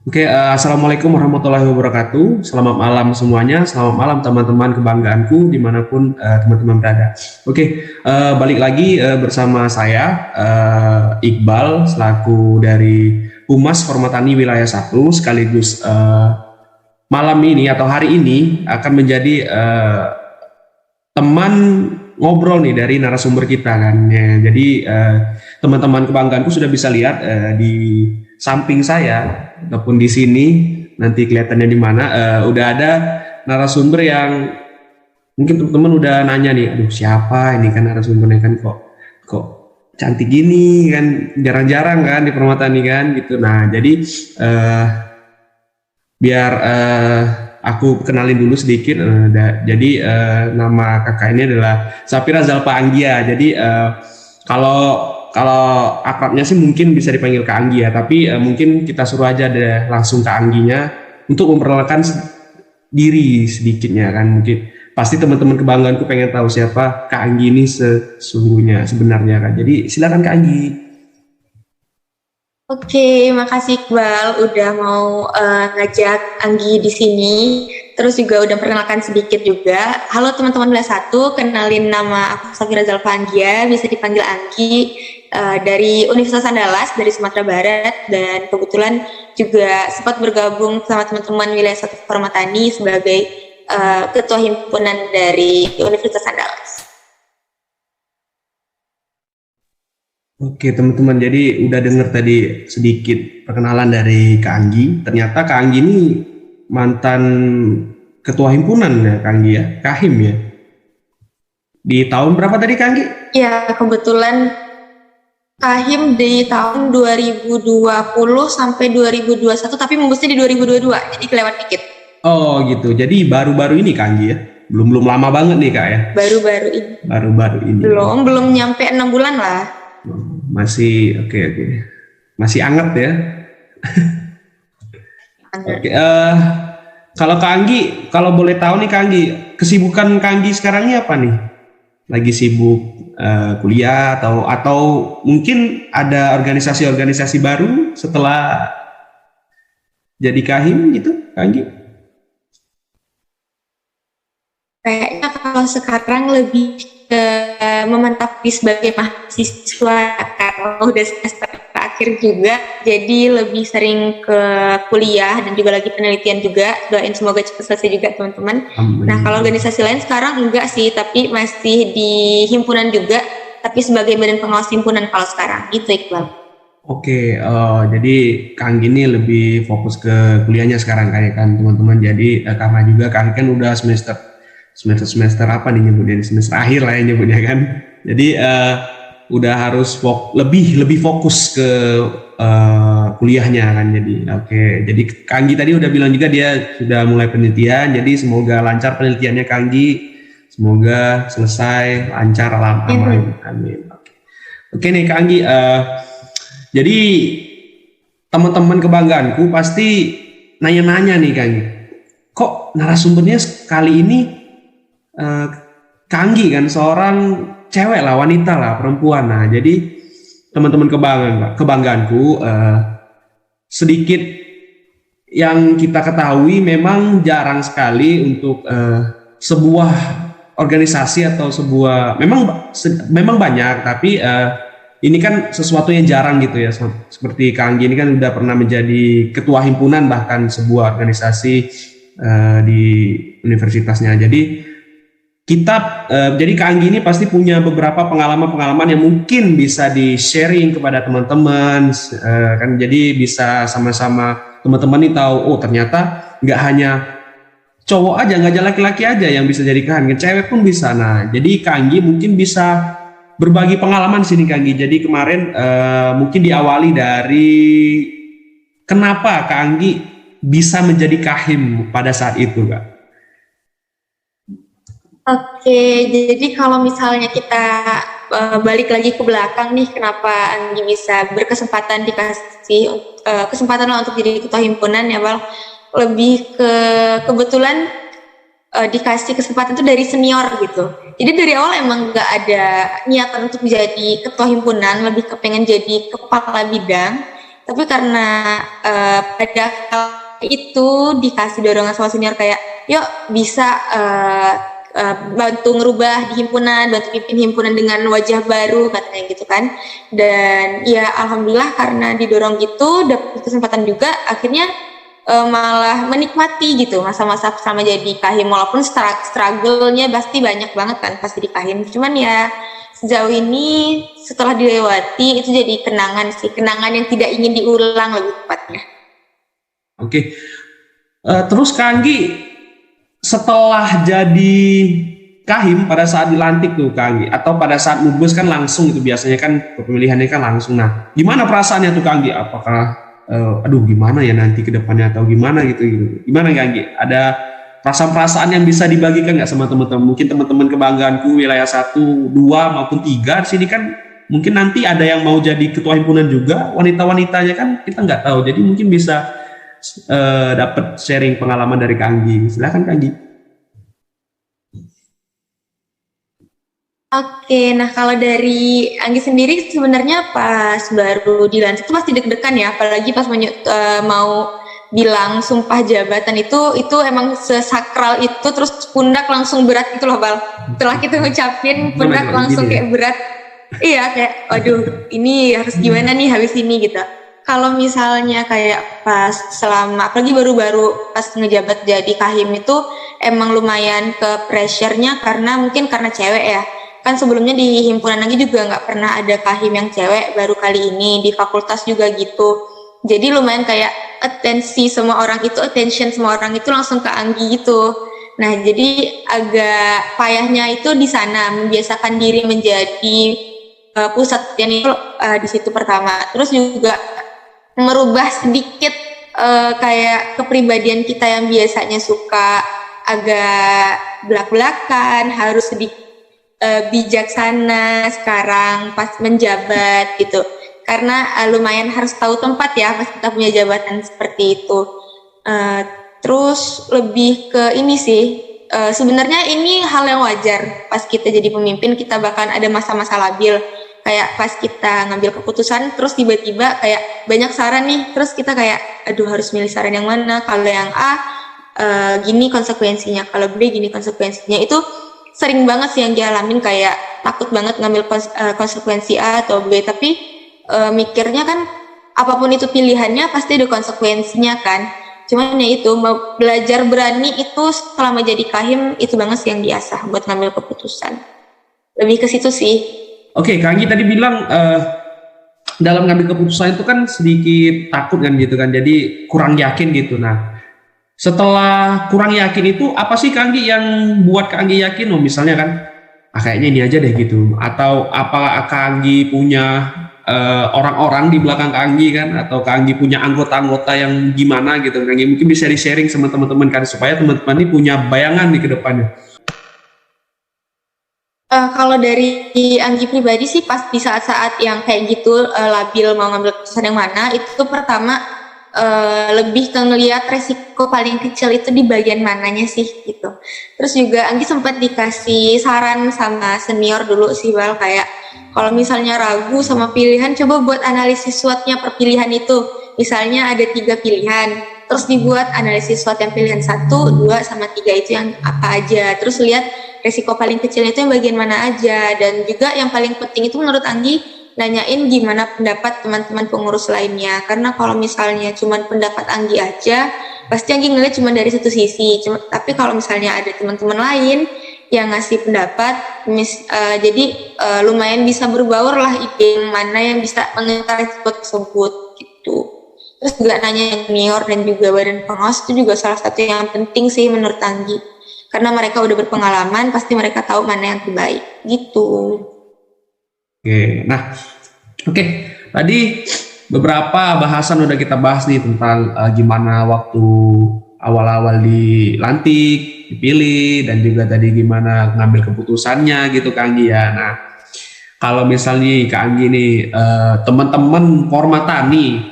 Oke, Assalamualaikum warahmatullahi wabarakatuh. Selamat malam semuanya. Selamat malam teman-teman kebanggaanku dimanapun teman-teman berada. Oke, balik lagi bersama saya Iqbal selaku dari Humas Hormatani Wilayah 1 sekaligus malam ini atau hari ini akan menjadi teman ngobrol nih dari narasumber kita kan. Ya, jadi teman-teman kebanggaanku sudah bisa lihat di samping saya ataupun di sini nanti kelihatannya di mana udah ada narasumber yang mungkin teman-teman udah nanya nih, aduh siapa ini kan narasumbernya kan kok cantik gini kan jarang-jarang kan di Permatani kan gitu. Nah jadi eh, biar aku kenalin dulu sedikit. Jadi nama kakak ini adalah Safira Zalpa Anggia. Jadi kalau kalau akrabnya sih mungkin bisa dipanggil Kak Anggi ya, tapi mungkin kita suruh aja deh langsung Kak Angginya untuk memperkenalkan diri sedikitnya kan. Mungkin pasti teman-teman kebanggaanku pengen tahu siapa Kak Anggi ini sesungguhnya sebenarnya kan. Jadi silakan Kak Anggi. Oke, makasih Iqbal udah mau ngajak Anggi di sini. Terus juga udah perkenalkan sedikit juga. Halo teman-teman kelas 1, kenalin nama aku Safira Zalfa Anggia, bisa dipanggil Anggi, dari Universitas Andalas dari Sumatera Barat, dan kebetulan juga sempat bergabung sama teman-teman wilayah 1 Permatani sebagai ketua himpunan dari Universitas Andalas. Oke teman-teman, jadi udah denger tadi sedikit perkenalan dari Kak Anggi. Ternyata Kak Anggi ini mantan ketua himpunan ya Kak Anggi ya, Kahim ya. Di tahun berapa tadi Kak Anggi? Ya, kebetulan Kahim di tahun 2020 sampai 2021, tapi membusnya di 2022, jadi kelewat dikit. Oh gitu, jadi baru-baru ini Kak Anggi ya? Belum lama banget nih Kak ya? Baru-baru ini. Baru-baru ini. Belum nyampe 6 bulan lah. Masih oke. Masih anget ya. Oke, kalau Kak Anggi, kalau boleh tahu nih Kak Anggi, kesibukan Kak Anggi sekarang ini apa nih? Lagi sibuk kuliah atau mungkin ada organisasi-organisasi baru setelah jadi Kahim gitu, Kak Anggi? Kayaknya kalau sekarang lebih ke memantapkan sebagai mahasiswa karena udah semester terakhir juga, jadi lebih sering ke kuliah dan juga lagi penelitian juga. Doain semoga cepat selesai juga teman-teman. Nah kalau organisasi lain sekarang enggak sih, tapi masih di himpunan juga, tapi sebagai badan pengawas himpunan kalau sekarang gitu Iqbal. Oke, jadi Kang Anggi ini lebih fokus ke kuliahnya sekarang kayak kan teman-teman. Jadi karena juga Kang Anggi kan udah semester apa nih nyebutnya, semester akhir lah ya nyebutnya kan. Jadi udah harus lebih fokus ke kuliahnya kan. Jadi oke, jadi Kang Anggi tadi udah bilang juga dia sudah mulai penelitian. Jadi semoga lancar penelitiannya Kang Anggi. Semoga selesai lancar amin. Amin. Oke nih Kang Anggi. Jadi teman-teman kebanggaanku pasti nanya-nanya nih Kang, kok narasumbernya kali ini Kang Anggi kan seorang cewek lah, wanita lah, perempuan. Nah jadi teman-teman kebanggaanku sedikit yang kita ketahui memang jarang sekali untuk sebuah organisasi atau sebuah memang banyak tapi ini kan sesuatu yang jarang gitu ya, seperti Kang Anggi ini kan udah pernah menjadi ketua himpunan bahkan sebuah organisasi di universitasnya. Jadi Kang Anggi ini pasti punya beberapa pengalaman-pengalaman yang mungkin bisa di-sharing kepada teman-teman, kan jadi bisa sama-sama teman-teman ini tahu, oh ternyata nggak hanya cowok aja, nggak aja laki-laki aja yang bisa jadi Kang Anggi, cewek pun bisa. Nah jadi Kang Anggi mungkin bisa berbagi pengalaman di sini Kang Anggi. Jadi kemarin mungkin diawali dari kenapa Kak Anggi bisa menjadi Kahim pada saat itu Kak. Oke, jadi kalau misalnya kita balik lagi ke belakang nih, kenapa Anggi bisa berkesempatan dikasih kesempatan lah untuk jadi ketua himpunan ya Bal, lebih ke kebetulan dikasih kesempatan itu dari senior gitu. Jadi dari awal emang nggak ada niatan untuk menjadi ketua himpunan, lebih kepengen jadi kepala bidang. Tapi karena pada kala itu dikasih dorongan sama senior kayak, yuk bisa bantu ngerubah di himpunan, bantu pimpin himpunan dengan wajah baru katanya gitu kan. Dan ya alhamdulillah karena didorong gitu, dapat kesempatan juga, akhirnya malah menikmati gitu masa-masa selama jadi kahim, walaupun struggle-nya pasti banyak banget kan pasti di kahim. Cuman ya sejauh ini setelah dilewati itu jadi kenangan sih, kenangan yang tidak ingin diulang lebih tepatnya. Oke. Terus Kak Anggi setelah jadi kahim pada saat dilantik tuh Kak Anggi, atau pada saat mubes kan langsung itu biasanya kan pemilihannya kan langsung. Nah, gimana perasaannya tuh Kak Anggi? Apakah aduh gimana ya nanti ke depannya atau gimana gitu. Gimana Kak Anggi? Ada perasaan-perasaan yang bisa dibagikan nggak sama teman-teman? Mungkin teman-teman kebanggaanku wilayah 1, 2 maupun 3 di sini kan mungkin nanti ada yang mau jadi ketua himpunan juga, wanita-wanitanya kan kita nggak tahu. Jadi mungkin bisa dapat sharing pengalaman dari Kak Anggi. Silakan Kak Anggi. Oke, nah kalau dari Anggi sendiri sebenarnya pas baru dilantik itu pasti deg-degan ya, apalagi pas mau bilang sumpah jabatan itu emang sesakral itu, terus pundak langsung berat gitu loh Bal. Setelah kita ngucapin pundak langsung kayak berat. Iya kayak aduh ini harus gimana nih habis ini gitu. Kalau misalnya kayak pas selama apalagi baru-baru pas ngejabat jadi kahim itu emang lumayan ke pressure-nya karena mungkin karena cewek ya. Kan sebelumnya di himpunan lagi juga nggak pernah ada kahim yang cewek, baru kali ini di fakultas juga gitu. Jadi lumayan kayak attention semua orang itu langsung ke Anggi gitu. Nah jadi agak payahnya itu di sana, membiasakan diri menjadi pusat yang itu di situ pertama. Terus juga merubah sedikit kayak kepribadian kita yang biasanya suka agak belak-belakan, harus sedikit bijaksana sekarang pas menjabat gitu, karena lumayan harus tahu tempat ya pas kita punya jabatan seperti itu. Terus lebih ke ini sih, sebenarnya ini hal yang wajar pas kita jadi pemimpin, kita bahkan ada masa-masa labil kayak pas kita ngambil keputusan terus tiba-tiba kayak banyak saran nih, terus kita kayak aduh harus milih saran yang mana, kalau yang A gini konsekuensinya, kalau B gini konsekuensinya. Itu sering banget sih yang dialamin, kayak takut banget ngambil konsekuensi A atau B, tapi mikirnya kan apapun itu pilihannya pasti ada konsekuensinya kan. Cuman ya itu belajar berani itu selama jadi kahim itu banget sih yang diasah buat ngambil keputusan. Lebih ke situ sih. Oke, Kak Anggi tadi bilang dalam ngambil keputusan itu kan sedikit takut kan gitu kan, jadi kurang yakin gitu. Nah, setelah kurang yakin itu apa sih Kak Anggi yang buat Kak Anggi yakin? Oh misalnya kan, kayaknya ini aja deh gitu. Atau apa Kak Anggi punya orang-orang di belakang Kak Anggi kan? Atau Kak Anggi punya anggota-anggota yang gimana gitu? Kak Anggi mungkin bisa di-sharing sama teman-teman kan, supaya teman-teman ini punya bayangan nih ke depannya. Kalau dari Anggi pribadi sih pas di saat-saat yang kayak gitu labil mau ngambil keputusan yang mana, itu pertama lebih ke ngeliat resiko paling kecil itu di bagian mananya sih gitu. Terus juga Anggi sempat dikasih saran sama senior dulu sih Bal, kayak kalau misalnya ragu sama pilihan, coba buat analisis SWOT-nya per pilihan itu. Misalnya ada 3 pilihan, terus dibuat analisis SWOT yang pilihan 1, 2, sama 3 itu yang apa aja. Terus lihat resiko paling kecilnya itu yang bagian mana aja. Dan juga yang paling penting itu menurut Anggi, nanyain gimana pendapat teman-teman pengurus lainnya, karena kalau misalnya cuma pendapat Anggi aja pasti Anggi ngeliat cuma dari satu sisi. Tapi kalau misalnya ada teman-teman lain yang ngasih pendapat, jadi lumayan bisa berbaur lah ide mana yang bisa mengenai resiko tersebut gitu. Terus juga nanya junior dan juga badan pengawas itu juga salah satu yang penting sih menurut Anggi, karena mereka udah berpengalaman, pasti mereka tahu mana yang terbaik gitu. Oke, tadi beberapa bahasan udah kita bahas nih tentang gimana waktu awal-awal dilantik, dipilih, dan juga tadi gimana ngambil keputusannya gitu Kak Anggi ya. Nah, kalau misalnya Kak Anggi nih teman-teman Formatani,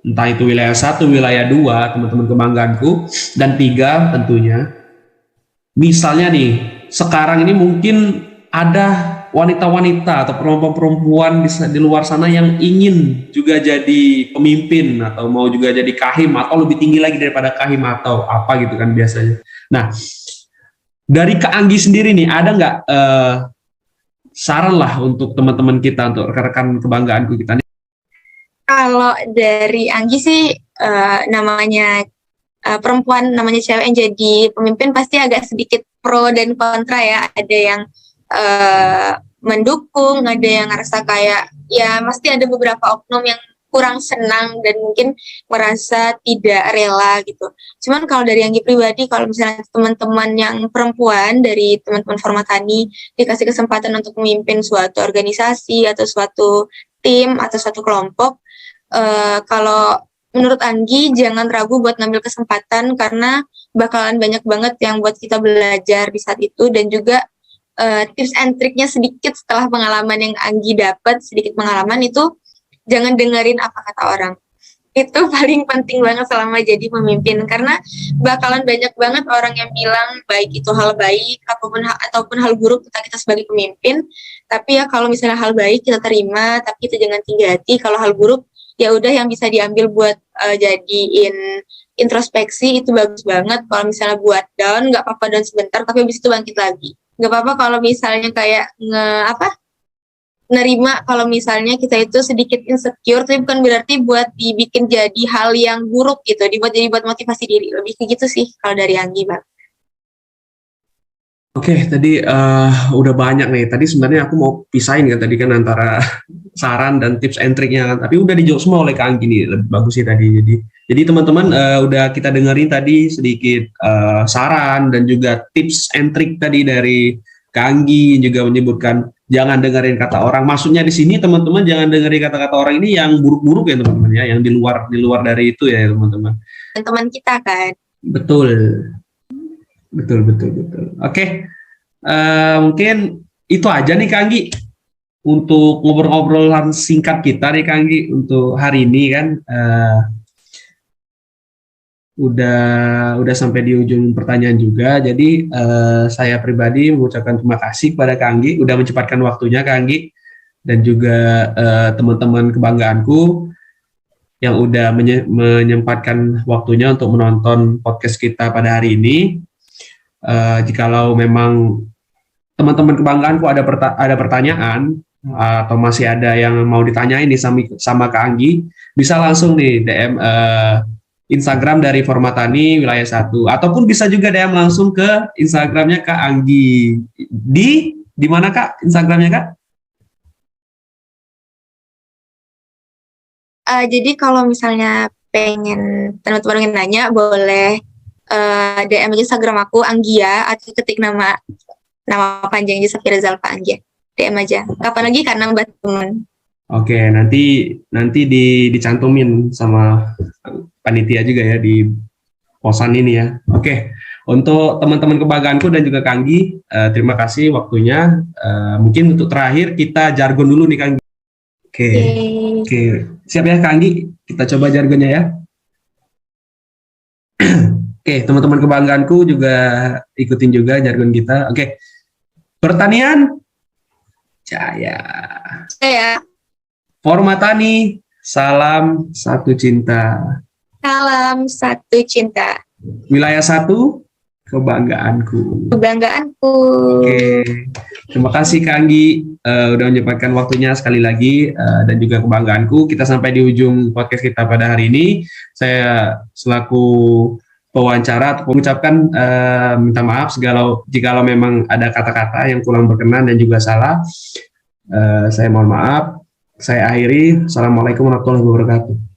entah itu wilayah 1, wilayah 2, teman-teman kebanggaanku, dan 3 tentunya, misalnya nih sekarang ini mungkin ada wanita-wanita atau perempuan-perempuan di luar sana yang ingin juga jadi pemimpin atau mau juga jadi kahim atau lebih tinggi lagi daripada kahim atau apa gitu kan biasanya. Nah, dari Kak Anggi sendiri nih, ada nggak saran lah untuk teman-teman kita, untuk rekan-rekan kebanggaanku kita nih? Kalau dari Anggi sih namanya perempuan, namanya cewek yang jadi pemimpin pasti agak sedikit pro dan kontra ya. Ada yang mendukung, ada yang ngerasa kayak ya pasti ada beberapa oknum yang kurang senang dan mungkin merasa tidak rela gitu. Cuman kalau dari Anggi pribadi, kalau misalnya teman-teman yang perempuan dari teman-teman Formatani dikasih kesempatan untuk memimpin suatu organisasi atau suatu tim atau suatu kelompok, kalau menurut Anggi jangan ragu buat ngambil kesempatan karena bakalan banyak banget yang buat kita belajar di saat itu, dan juga tips and triknya sedikit setelah pengalaman yang Anggi dapat, sedikit pengalaman itu, jangan dengerin apa kata orang. Itu paling penting banget selama jadi pemimpin, karena bakalan banyak banget orang yang bilang baik itu hal baik ataupun hal buruk tentang kita sebagai pemimpin. Tapi ya kalau misalnya hal baik kita terima, tapi kita jangan tinggi hati. Kalau hal buruk ya udah yang bisa diambil buat jadiin introspeksi, itu bagus banget. Kalau misalnya buat down, nggak apa-apa down sebentar, tapi habis itu bangkit lagi. Nggak apa-apa kalau misalnya kayak nerima kalau misalnya kita itu sedikit insecure, tapi bukan berarti buat dibikin jadi hal yang buruk gitu, jadi buat motivasi diri, lebih kayak gitu sih kalau dari Anggi, Bang. Oke, tadi udah banyak nih. Tadi sebenarnya aku mau pisahin kan tadi kan antara saran dan tips and triknya kan, tapi udah dijawab semua oleh Kak Anggi nih. Lebih bagus sih tadi. Jadi teman-teman udah kita dengerin tadi sedikit saran dan juga tips and trik tadi dari Kak Anggi, juga menyebutkan jangan dengerin kata orang. Maksudnya di sini teman-teman jangan dengerin kata-kata orang ini yang buruk-buruk ya teman-teman ya, yang di luar dari itu ya teman-teman. Teman kita kan. Betul. Oke, mungkin itu aja nih Kak Anggi untuk ngobrol-ngobrolan singkat kita nih Kak Anggi untuk hari ini kan. Udah sampai di ujung pertanyaan juga. Jadi saya pribadi mengucapkan terima kasih kepada Kak Anggi udah menyempatkan waktunya Kak Anggi, dan juga teman-teman kebanggaanku yang udah menyempatkan waktunya untuk menonton podcast kita pada hari ini. Jikalau memang teman-teman kebanggaanku ada pertanyaan atau masih ada yang mau ditanyain nih sama Kak Anggi, bisa langsung nih DM Instagram dari Formatani Wilayah 1, ataupun bisa juga DM langsung ke Instagramnya Kak Anggi. Di mana Kak Instagramnya Kak? Jadi kalau misalnya pengen teman-teman yang nanya, boleh DM aja Instagram aku Anggia, atau ketik nama panjangnya Safira Zalfa Anggia. DM aja. Kapan lagi karena buat teman. Oke, nanti dicantumin sama panitia juga ya di posan ini ya. Oke, untuk teman-teman kebanggaanku dan juga Kak Anggi, terima kasih waktunya. Mungkin untuk terakhir kita jargon dulu nih Kak Anggi. Oke. Siap ya Kak Anggi? Kita coba jargonnya ya. Oke, teman-teman kebanggaanku juga ikutin juga jargon kita. Oke. Pertanian Jaya. Formatani, salam satu cinta. Salam satu cinta. Wilayah 1, kebanggaanku. Oke. Terima kasih Kak Anggi udah menyempatkan waktunya sekali lagi, dan juga kebanggaanku. Kita sampai di ujung podcast kita pada hari ini. Saya selaku pewawancara mengucapkan minta maaf jikalau memang ada kata-kata yang kurang berkenan dan juga salah. Saya mohon maaf. Saya akhiri. Assalamualaikum warahmatullahi wabarakatuh.